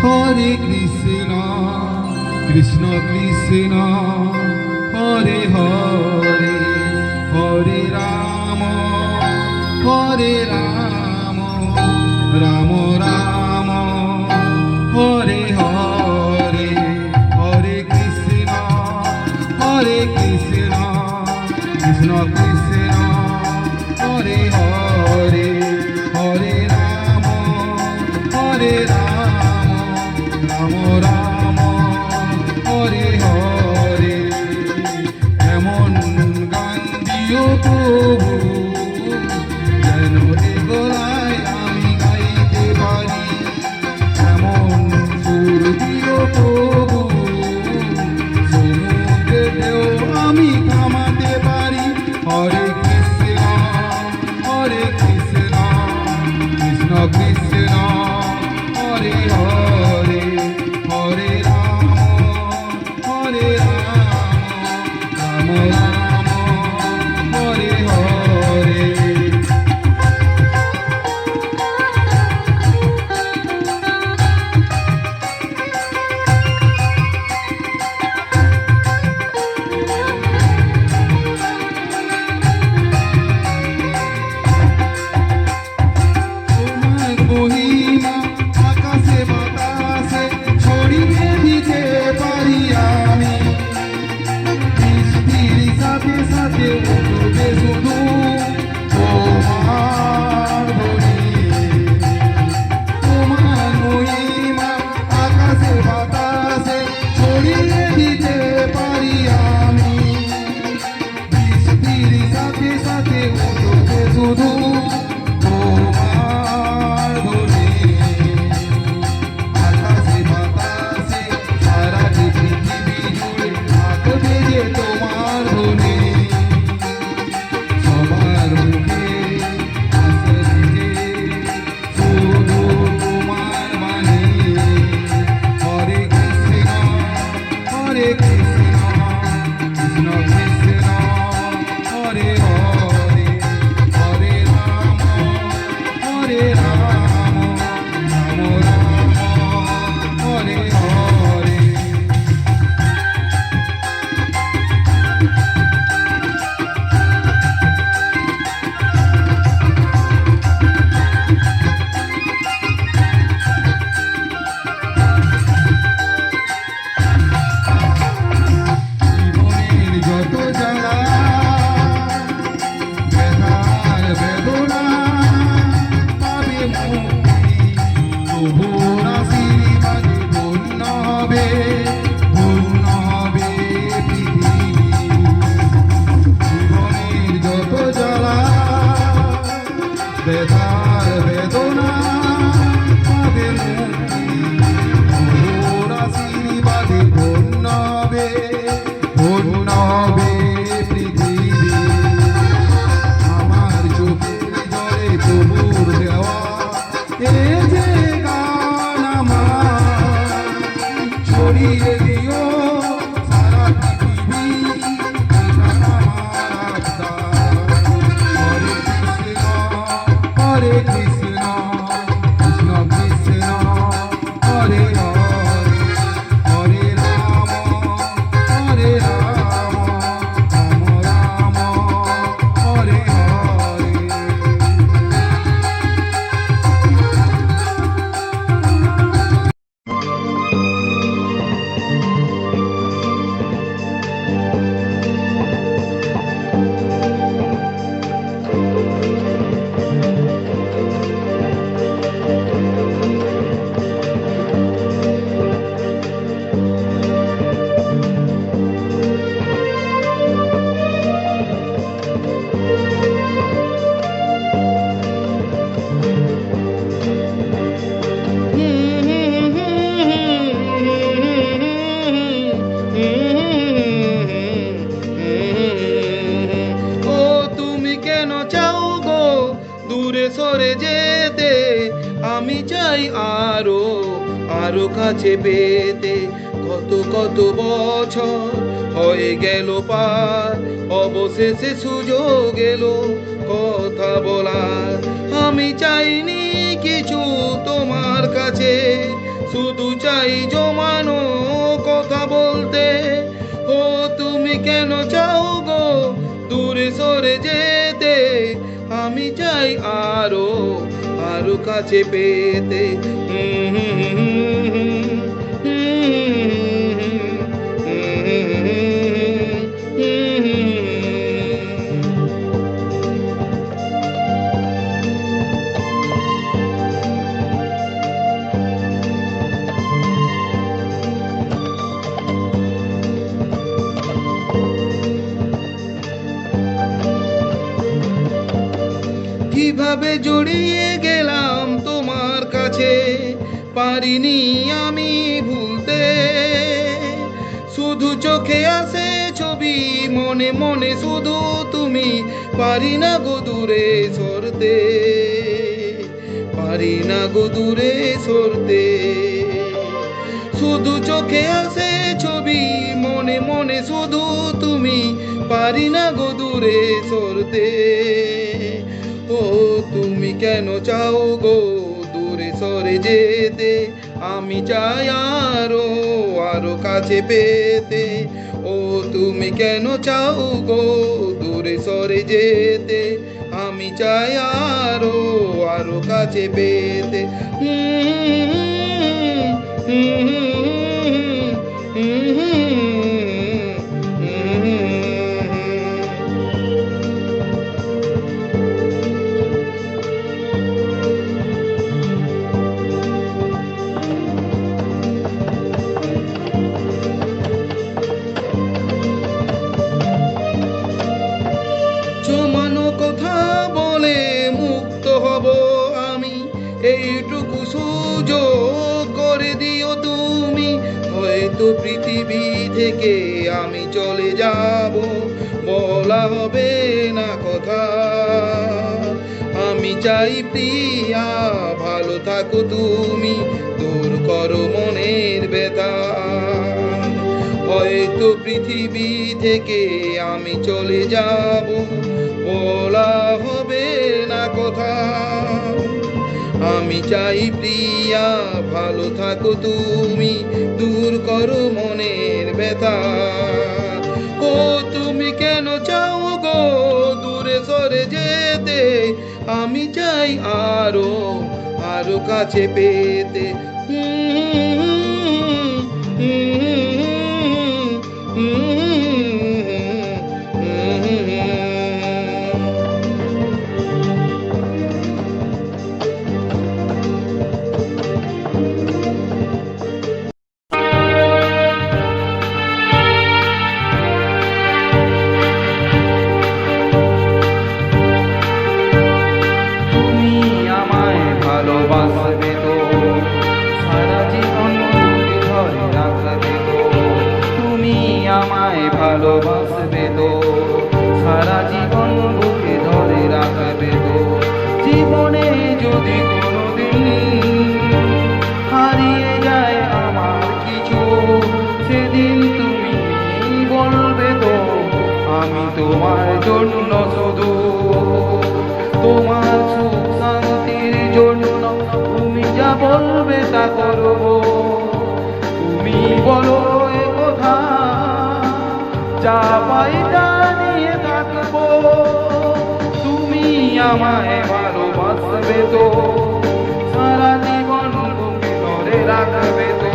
Hare Krishna, Krishna Krishna, Hare Hare, Hare Rama, Hare Rama, Rama Rama, Hare Hare, Hare Krishna, Krishna Krishna, Hare Hare, Hare Rama, Hare Rama, Rama Rama, Hare Hare। এমন গান দিও প্রভু যেন এ গলায় আমি গাইতে পারি, এমন সুর দিও প্রভু সমুদ্রে ঢেউ আমি থামাতে পারি। হরে কৃষ্ণ, হরে কৃষ্ণ, কৃষ্ণ কৃষ্ণ, হরে হরে, হরে রাম, হরে রাম, রাম রাম, হরে হরে। তোমার মহিমা আকাশে বাতাসে ছড়িয়ে দিতে পারি আমি, বৃষ্টির সাথে সাথে উঠবে শুধু তোমার ধ্বনি। তোমার মহিমা আকাশে বাতাসে ছড়িয়ে দিতে পারি আমি, বৃষ্টির সাথে সাথে উঠবে শুধু তোমার ধ্বনি। আকাশে বাতাসে সারা পৃথিবী জুড়ে থাকবে যে তোমার ধ্বনি। সবার মুখে আসবে যে শুধু তোমার বাণী। হরে কৃষ্ণ, হরে কৃষ্ণ, কৃষ্ণ কৃষ্ণ, হরে হরে, হরে রাম, হরে রাম, রাম রাম, হরে হরে। জীবনের যত জ্বালা ব্যথার বেদনা পাবে মুক্তি, প্রভুর আশীর্বাদে ধন্য হবে, ধন্য হবে পৃথিবী। জীবনের যত জ্বালা ব্যথার বেদনা পাবে মুক্তি, প্রভুর আশীর্বাদে ধন্য হবে, ধন্য হবে পৃথিবী। আমার চোখের জলে প্রভুর দেওয়া এ যে গান আমার, ছড়িয়ে দিও সারা পৃথিবী, গান আমার আবদার। হরে কৃষ্ণ, কৃষ্ণ কৃষ্ণ, হরে হরে, হরে রাম, হরে রাম, রাম রাম, হরে হরে। ও তুমি কেন চাও গো দূরে সরে যেতে, আমি চাই আরো আরো কাছে পেতে। কত কত বছর হয়ে গেল পার, অবশেষে সুযোগ এলো কথা বলার। আমি চাইনি কিছু তোমার কাছে, শুধু চাই জমানো কথা বলতে। ও তুমি কেন চাও গো দূরে সরে যেতে, আমি চাই আরো আরো কাছে পেতে। কিভাবে জড়িয়ে গেলাম তোমার কাছে, পারিনি আমি ভুলতে। শুধু চোখে আসে ছবি, মনে মনে শুধু তুমি, পারি না গো দূরে সরতে, পারি না গো দূরে সরতে। শুধু চোখে আসে ছবি, মনে মনে শুধু তুমি, পারি না গো দূরে সরতে। ও তুমি কেন চাও গো দূরে সরে যেতে, আমি চাই আরো আরো কাছে পেতে। ও তুমি কেন চাও গো দূরে সরে যেতে, আমি চাই আরো আরো কাছে পেতে। জমানো কথা বলে মুক্ত হব আমি, এইটুকু সুযোগ করে দিও তুমি। হয়তো পৃথিবী থেকে আমি চলে যাব, বলা হবে না কথা। আমি চাই প্রিয়া ভালো থাকো তুমি, দূর করো মনের ব্যথা। হয়তো পৃথিবী থেকে আমি চলে যাব, বলা হবে না কথা। আমি চাই প্রিয়া ভালো থাকো তুমি, দূর করো মনের ব্যথা। ও তুমি কেন চাও গো দূরে সরে যেতে, আমি চাই আরো আরো কাছে পেতে। ভালোবাসবে তো সারা জীবন ঘরে রাখবে তো, তুমি আমায় ভালোবাসবে তো সারা জীবন বুকে ধরে রাখবে তো। জীবনে যদি কোনোদিন হারিয়ে যায় আমার কিছু, সেদিন তুমি বলবে তো আমি তোমার জন্য শুধু। তোমার সুখ শান্তির জন্য তুমি যা বলবে তা করব। তুমি বলো এ কথা, যা পাই তা নিয়ে থাকবো। তুমি আমায় ভালোবাসবে তো সারা জীবন বুকে ধরে রাখবে তো।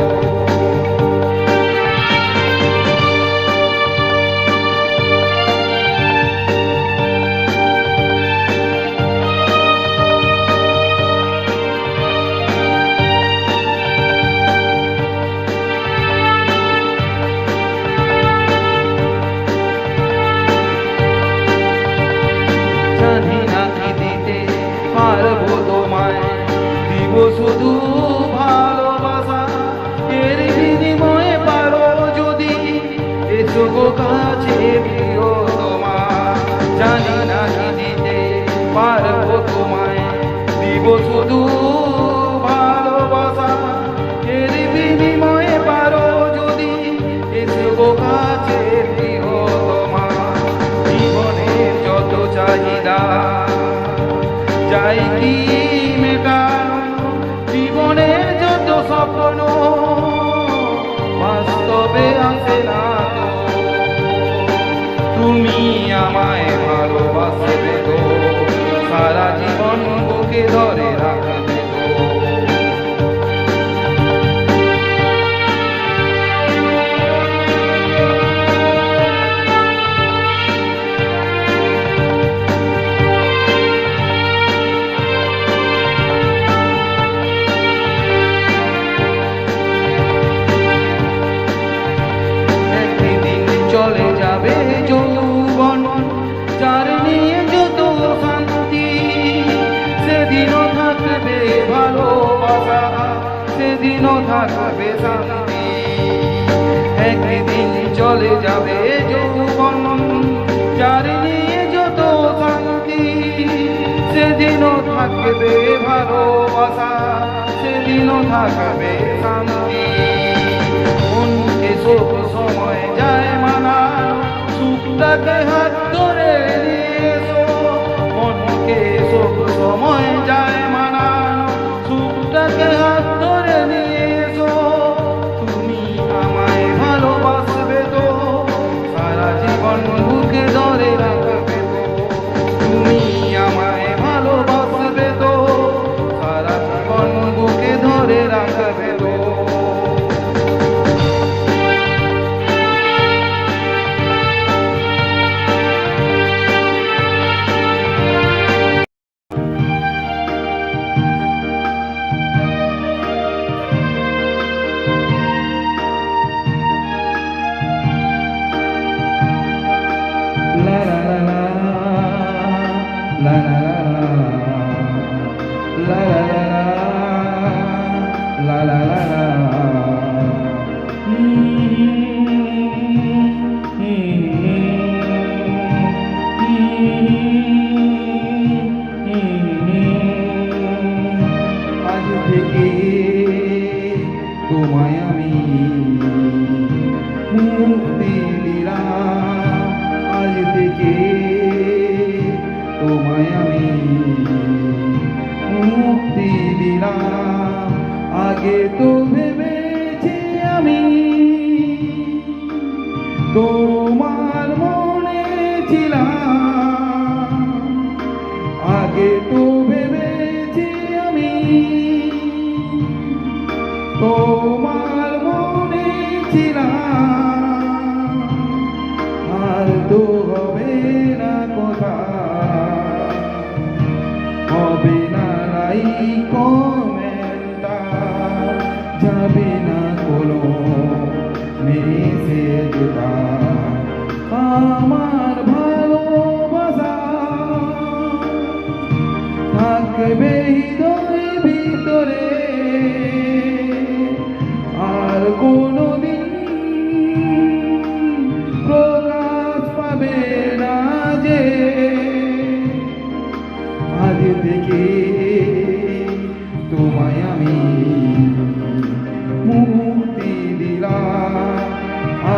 পারবো তোমায় দিব শুধু ভালোবাসা, আমায় ভালোবাসবে তো, সারা জীবন বুকে ধরে রাখবে তো। চলে যাবে যৌবন, যার নিয়ে যত শান্তি, সেদিনও থাকবে ভালোবাসা, সেদিনও থাকবে শান্তি। একদিন চলে যাবে যৌবন, যার নিয়ে যত শান্তি, সেদিনও থাকবে ভালোবাসা, সেদিনও থাকবে শান্তি। মনকে সব সময় যায় মানা, সুখটাকে হাত ধরে নিয়ে এসো। মনকে সব সময় যায় মানা, সুখটাকে হাত ধরে নিয়ে এসো। তুমি আমায় ভালোবাসবে তো, সারা জীবন বুকে ধরে রাখবে তো। তুমি আমায় ভালোবাসবে তো, সারা জীবন বুকে ধরে রাখবে তো। আজ থেকে তোমায় আমি মুক্তি দিলাম, আজ থেকে তোমায় আমি মুক্তি দিলাম। আগে তো ভেবেছি আমি তোমার মনে ছিলাম, আগে তো ভেবেছি আমি তোমার মনে ছিলাম। আর তো হবে না কথা, হবে না লাই কমেন্টা, যাবে না কোনো মেসেজটা। আমার ভালোবাসা থাকবে হৃদয় ভিতরে, আর কোনোদিন প্রকাশ পাবে না যে। আজ থেকে তোমায় আমি মুক্তি দিলাম,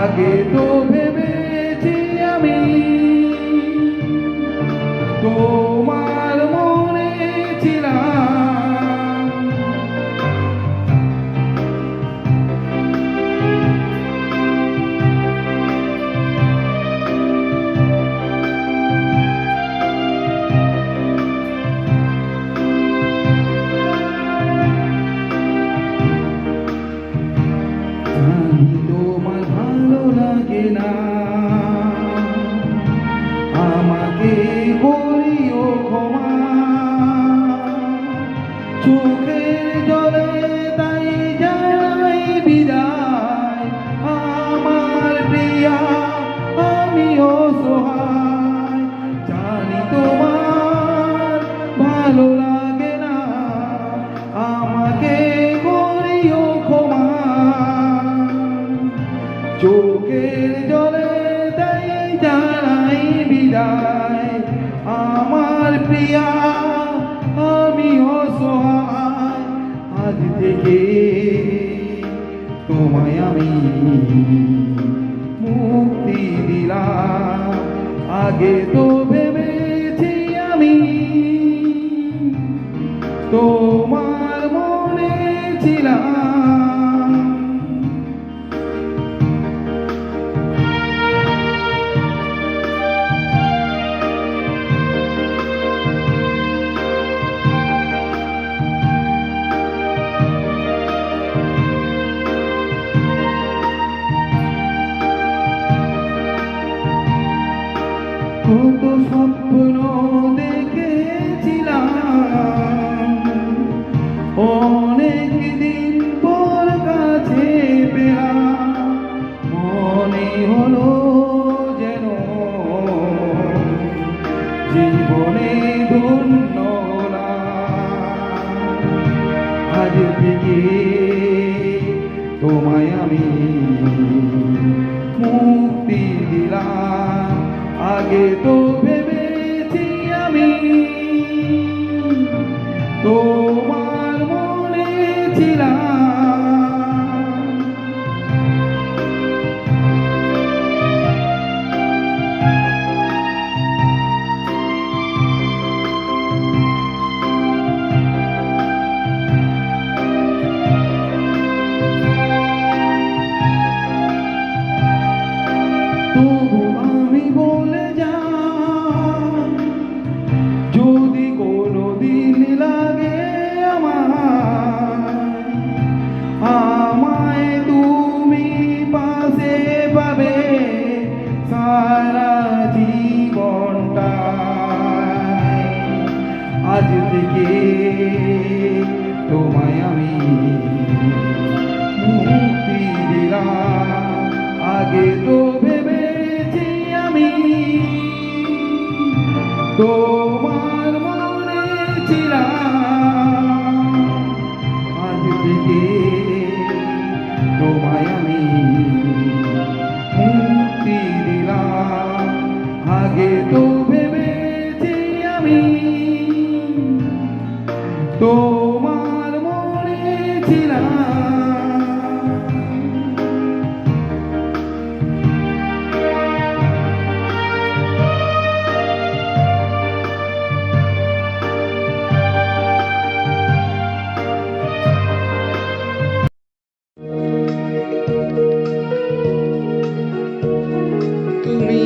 আগে তো ভেবেছি আমি তোমার মনে ছিলাম। জানি তোমার ভালো লাগে না, আমাকে করিও ক্ষমা। চোখের জলে তাই যাই বিদায়, আমার প্রিয়া আমি অসহায়। জানি তোমার ভালো লাগে না, আমাকে করিও ক্ষমা। চোখের জলে তাই জানাই বিদায়, আমার প্রিয়া আমি অসহায়। আজ থেকে তোমায় আমি মুক্তি দিলাম, আগে তো ভেবেছি আমি তোমার মনে ছিলাম। স্বপ্ন দেখেছিলাম, অনেক দিন পর কাছে পেলাম, মনে হলো যেন জীবনে ধন্য হলাম। আজ থেকে তোমায় আমি মুক্তি দিলাম, আগে তো ভেবেছি আমি তোমার মনে ছিলাম। তবু আমি বলে যাই, যদি কোনোদিন লাগে আমায় তুমি পাশে পাবে সারা জীবনটা। আজ থেকে তোমায় আমি মুক্তি দিলাম, আগে তো ভেবেছি আমি তোমার মনে ছিলাম। আজ থেকে তোমায় আমি মুক্তি দিলাম, আগে তো ভেবেছি আমি তোমার মনে ছিলাম। তুমি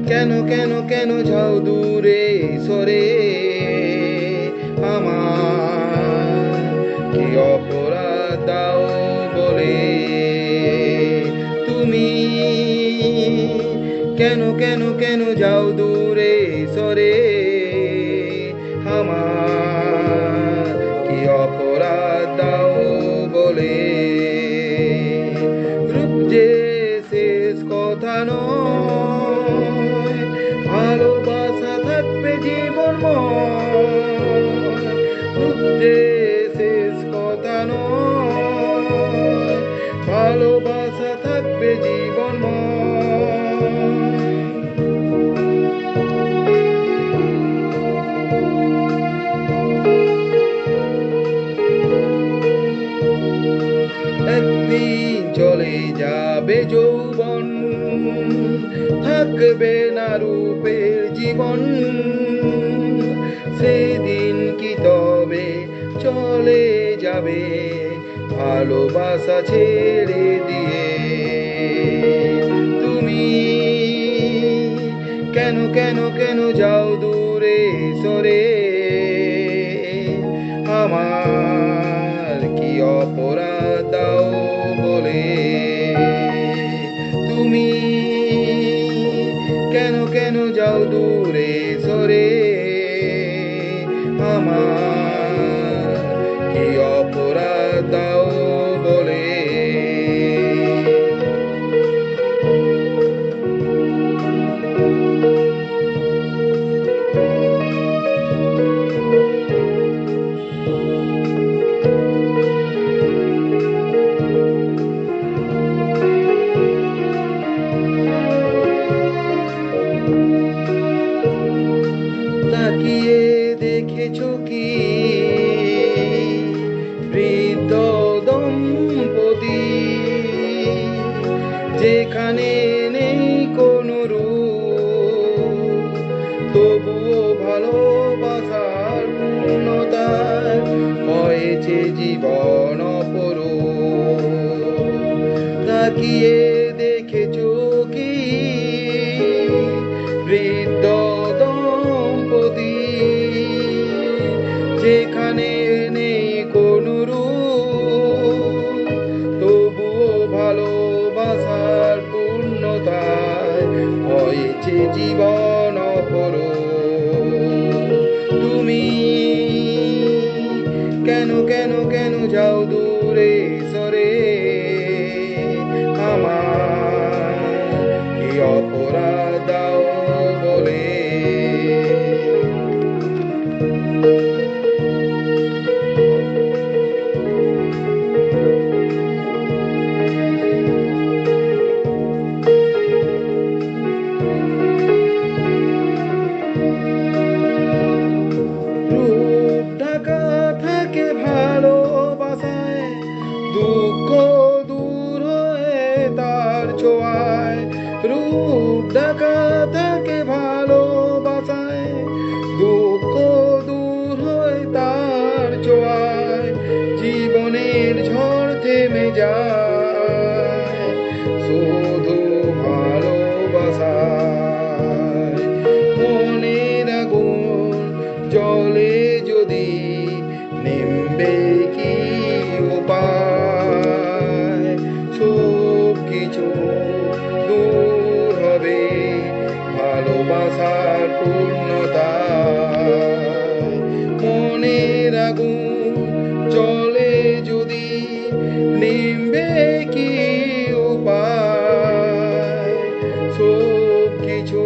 কেন কেন কেন যাও দূরে সরে, আমার কি অপরাধ দাও বলে। তুমি কেন কেন কেন যাও দূরে সরে, আমার কি অপরাধ দাও বলে। রূপ যে শেষ কথা নয়, ভালোবাসা থাকবে জীবনময়। রূপ যে শেষ কথা নয়, ভালোবাসা থাকবে জীবনময়। একদিন চলে যাবে যৌবন, থাকবে না রূপের জীবন। সেদিন কি তবে চলে যাবে ভালোবাসা ছেড়ে দিয়ে। তুমি কেন কেন কেন যাও দূরে সরে, আমার কি অপরাধ দাও বলে। তুমি কেন কেন যাও দূরে সরে, আমার কি অপরাধ দাও বলে। তাকিয়ে দেখেছো কি বৃদ্ধ দম্পতি, যেখানে নেই কোনো রূপ, তবুও ভালোবাসার পূর্ণতায় হয়েছে জীবন অপরূপ। তাকিয়ে দেখেছো কি বৃদ্ধ দম্পতি, যেখানে নেই কোনো রূপ, তবুও ভালোবাসার পূর্ণতায় হয়েছে জীবন করো। তুমি কেন কেন কেন যাও দূরে সরে, আমার কি অপরাধ দাও বলে। রূপ ঢাকা থাকে ভালোবাসায়, দুঃখ দূর হয়ে তার ছোঁয়ায়। রূপ ঢাকা থাকে ভালোবাসায়, দুঃখ দূর হয়ে তার ছোঁয়ায়। জীবনের ঝড় থেমে যায় শুধু ভালোবাসায়। মনের আগুন জলে যদি নিমবে কি উপায়, সব কিছু দূর হবে ভালোবাসার পূর্ণতায়। মনের আগুন জলে যদি নিমবে কি উপায়, সব কিছু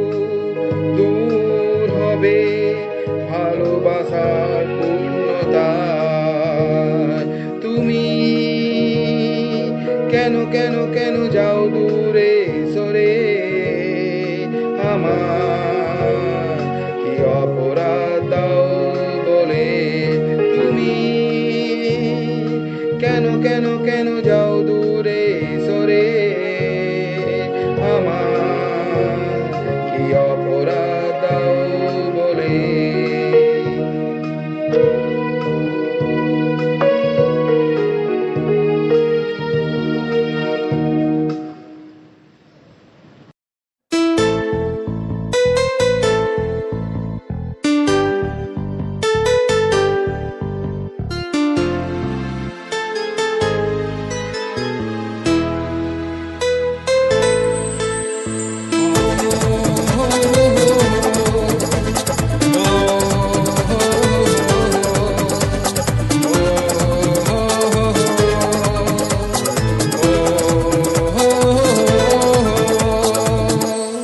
দূর হবে ভালোবাসার পূর্ণতায়। তুমি কেন কেন কেন যাও দূরে সরে, আমার কি অপরাধ দাও বলে। তুমি কেন কেন কেন যাও দূরে সরে, আমার কি অপরাধ দাও বলে।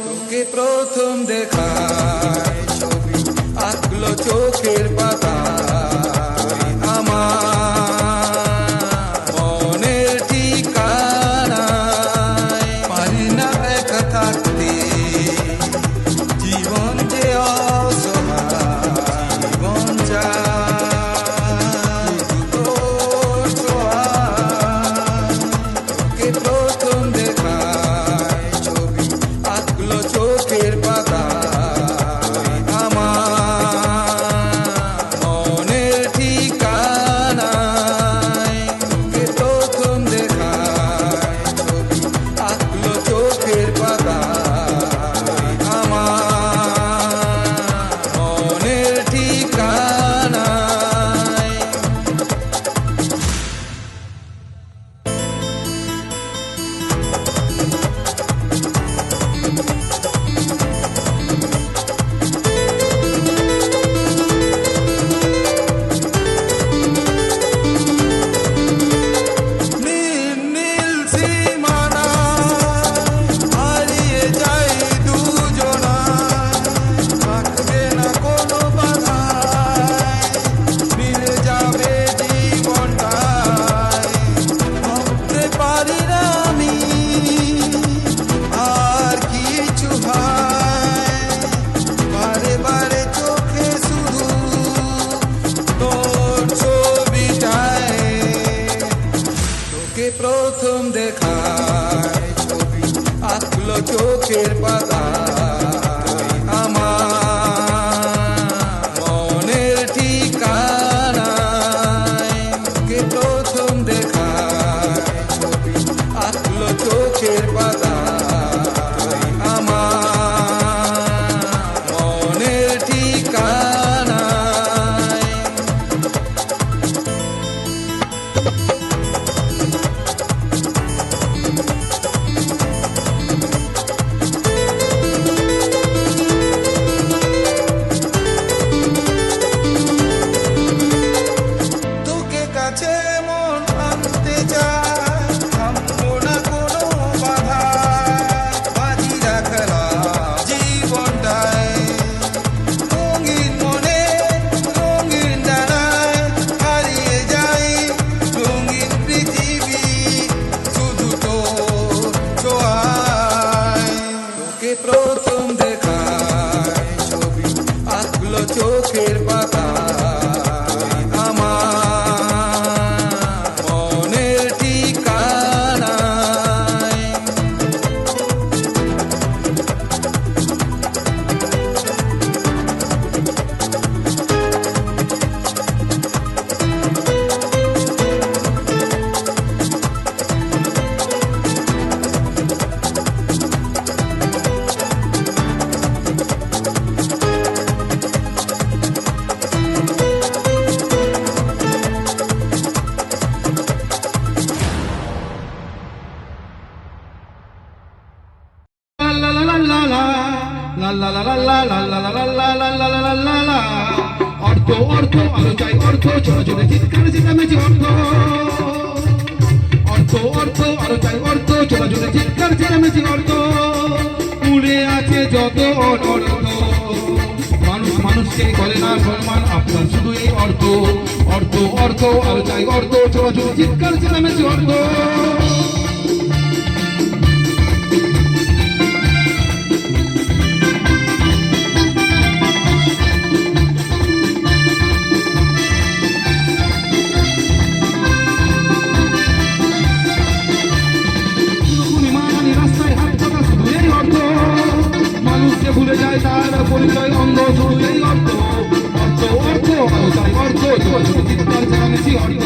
তোকে প্রথম দেখায় ছবি আঁকলো চোখের পাতায়, আমার মনের ঠিকানায়। পারি না একা থাকতে, জীবন যে অসহায়, জীবন যায় তোর ছোঁয়ায়। তোকে প্রথম দেখায় ছবি আঁকলো চোখের পাতায়, আমার মনের ঠিকানায়। তোকে প্রথম দেখায় ছবি আঁকলো চোখের পাতায়, আমার মনের ঠিকানায়। নীল নীল সীমানায় হারিয়ে যাই দুজনায়, থাকবে না কোনো বাধায়, মিলে যাবে জীবনটায়। ভাবতে পারি না আমি আর কিছু হয়, বারে বারে চোখে শুধু তোর ছবিটায়। তোকে প্রথম দেখায় ছবি আঁকলো চোখের পাতায়, আমার মনের ঠিকানায়। তোকে প্রথম দেখায় ছবি আঁকলো চোখের পাতায়, আমার মনের ঠিকানায়। চোখের পাতা আমার মনের ঠিকানায়। অর্থ অর্থ আলো চাই অর্থ ছোট ছোট চিৎকার চেঁচামেচি অর্থ অর্থ অর্থ আলো চাই অর্থ ছোট ছোট চিৎকার চেঁচামেচি অর্থ উড়ে আছে যত অনর্থ মানুষ মানুষকে করে না সম্মান আপনার শুধু এই অর্থ অর্থ অর্থ আলো চাই অর্থ ছোট ছোট চিৎকার চেঁচামেচি অর্থ ভুলে যায় তার পরিচয় অন্ধ শুধু এই অর্থ অর্থ অর্থ আলো চাই অর্থ ছোট ছোট চিৎকার চেঁচামেচি অর্থ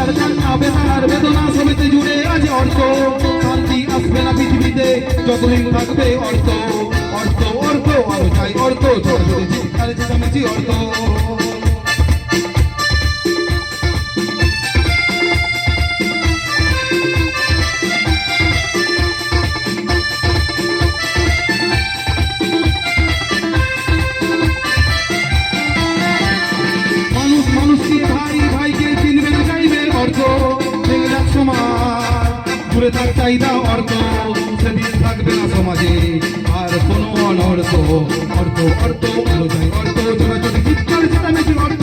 আর কান্না বেতার বেদনা সবেতে জুড়ে আছে অর্থ শান্তি আসবে না পৃথিবীতে যতদিন থাকবে অর্থ অর্থ অর্থ আলো চাই অর্থ ছোট ছোট চিৎকার চেঁচামেচি অর্থ দূরে থাক চাহিদা অর্থ সেদিন থাকবে না সমাজে আর কোনো অনর্থ অর্থ অর্থ আলো চাই অর্থ ছোট ছোট চিৎকার চেঁচামেচি অর্থ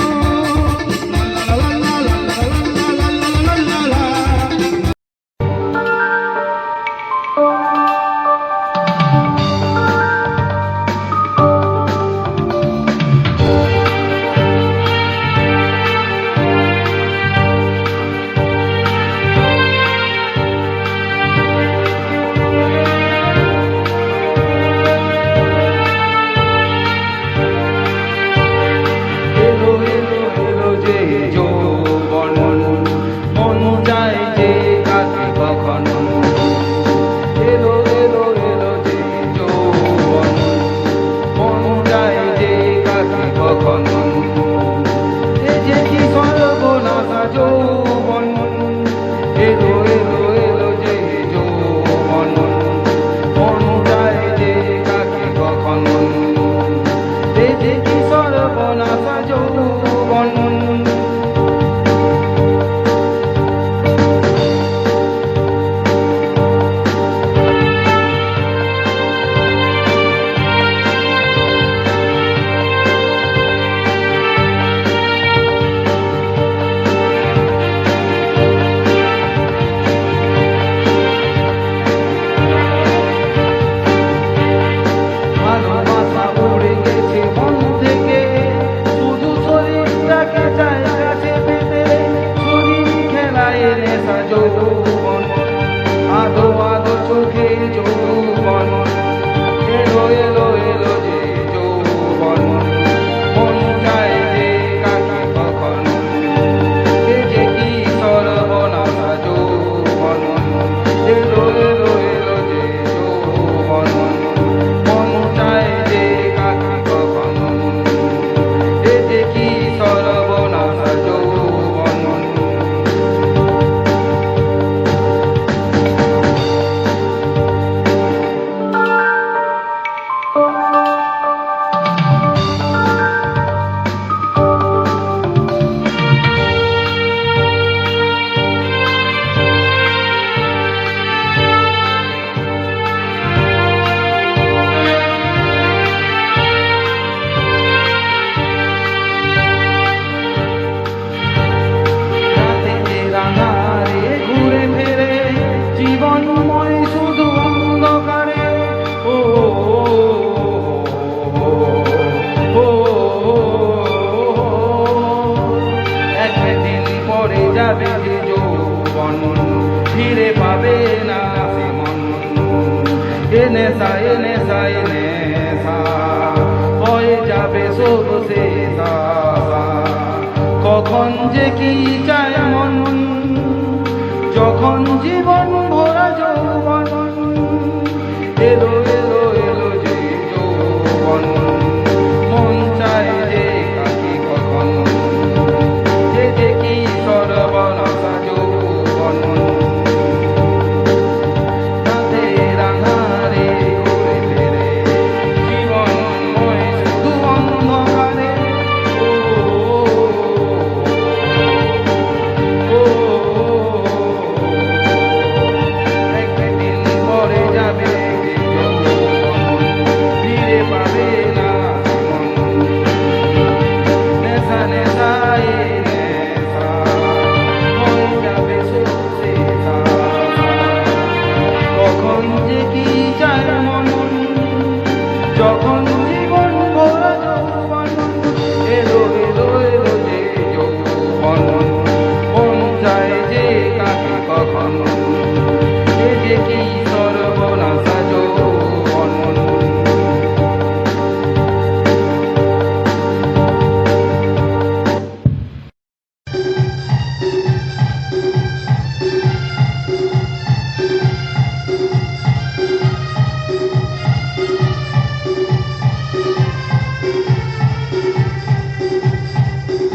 যাবে যে যৌবন, ফিরে পাবে না সে মন। এ নেশা এ নেশা এ নেশা হয়ে যাবে সব শেষ আশা। কখন যে কি চায় মন, যখন জীবন ভরা যৌবন। এলো এলো এলো যে যৌবন, মন চায় যে কাকে কখন। যে যে কি সর্বনাশা যৌবন, রাতের আঁধারে ঘুরে ফেরে জীবনময় শুধু অন্ধকারে। একদিন পরে যাবে যে যৌবন, ফিরে পাবে না মন। নেশা নেশা এ নেশা হয়ে যাবে সে কখন যে কি চায় মন, যখন জীবন ভরা যৌবন। এলো এলো এলো যে যৌবন, মন চায় যে কাকে কখন। যে যে কি সর্বনাশা যৌবন।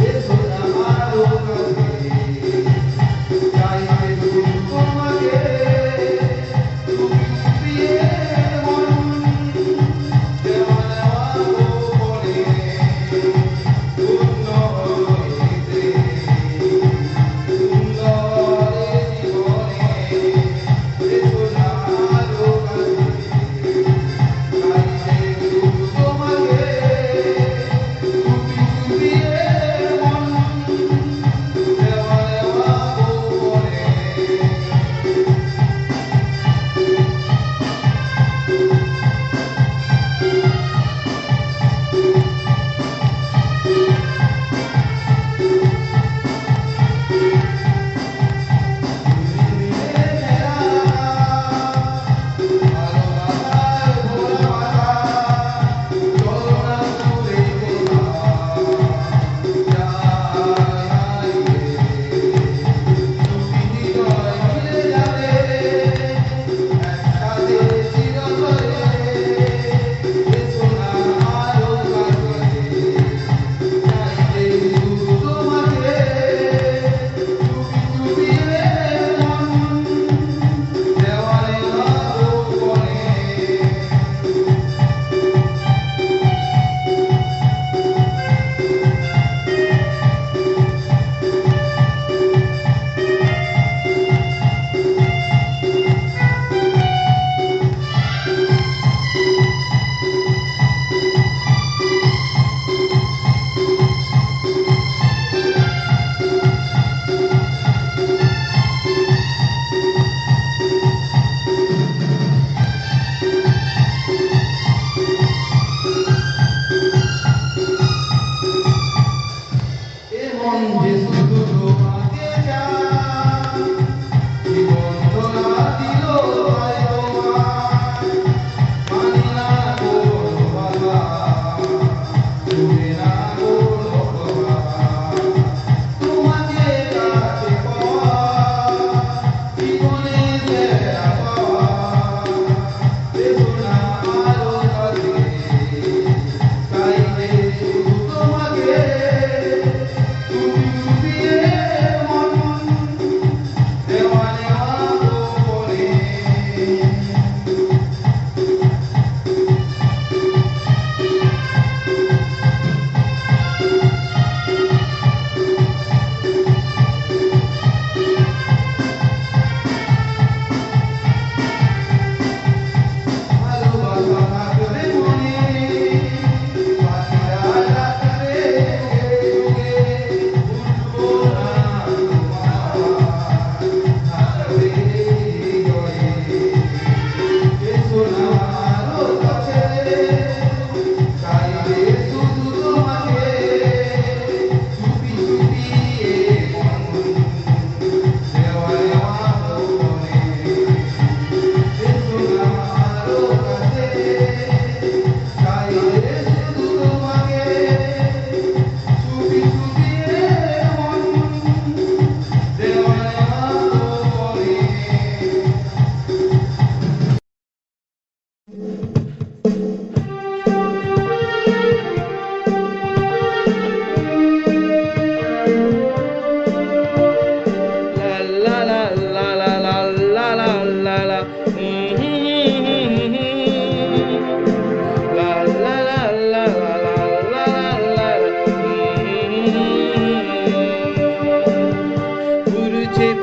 এসো আমার কাছে, চাইতে দুঃখ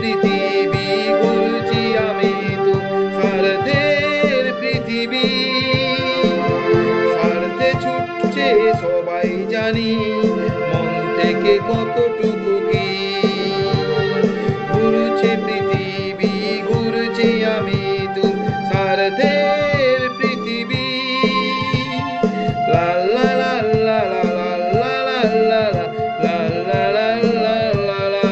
পৃথিবী ঘুরছি আমি তো স্বার্থের পৃথিবী, স্বার্থে ছুটছে সবাই জানি, মন থেকে কতটুকু কি ঘুরছে পৃথিবী ঘুরছি আমি তো স্বার্থের পৃথিবী। লা লা লা লা লা লা লা লা লা লা লা লা লা লা।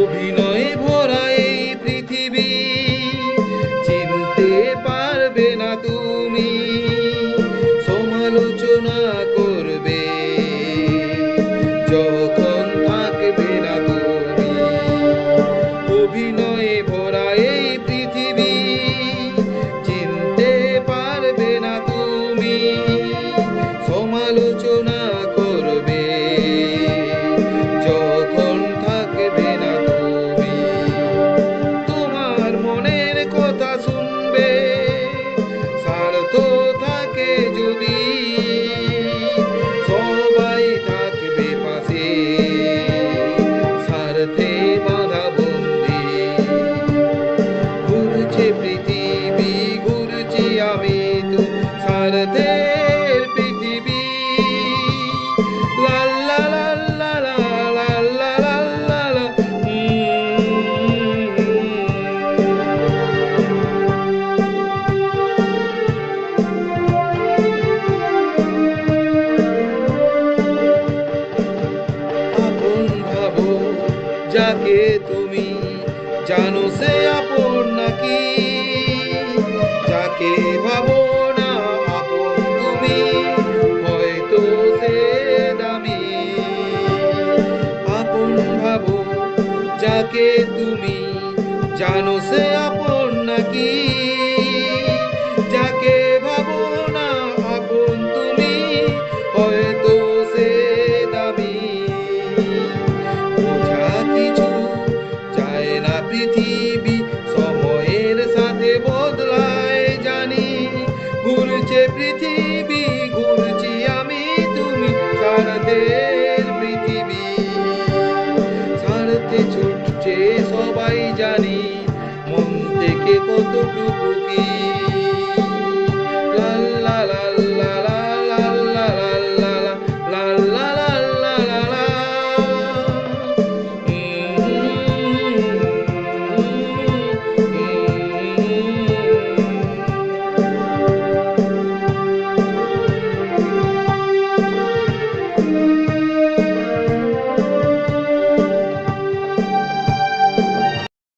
অভিনয়ে ভরা এই পৃথিবী, চিনতে পারবে না তুমি, সমালোচনা করবে যখন থাকবে না তুমি। অভিনয়ে ভরা এই পৃথিবী, চিনতে পারবে না তুমি, সমালোচনা করবে যখন থাকবে না তুমি। তোমার মনের কথা শুনবে স্বার্থ থাকে যদি, সবাই থাকবে পাশে স্বার্থে বাঁধা বন্দি। ঘুরছে পৃথিবী ঘুরছি আমি তো স্বার্থের পৃথিবী। লা লা লা লা লা লা লা লা লা লা। আপন ভাবো যাকে তুমি, জানো সে আপন নাকি, যাকে ভাবো না আপন তুমি, হয়তো সে দামি। আপন ভাবো যাকে তুমি, জানো সে আপন নাকি, যাকে ভাবো না আপন তুমি, হয়তো সে দামি। বোঝা কিছু যায় না পৃথিবী, সময়ের সাথে বদলায় জানি, ঘুরছে পৃথিবী ঘুরছি আমি তুমি স্বার্থের পৃথিবী, স্বার্থে ছুটছে সবাই জানি, মন থেকে কতটুকু কি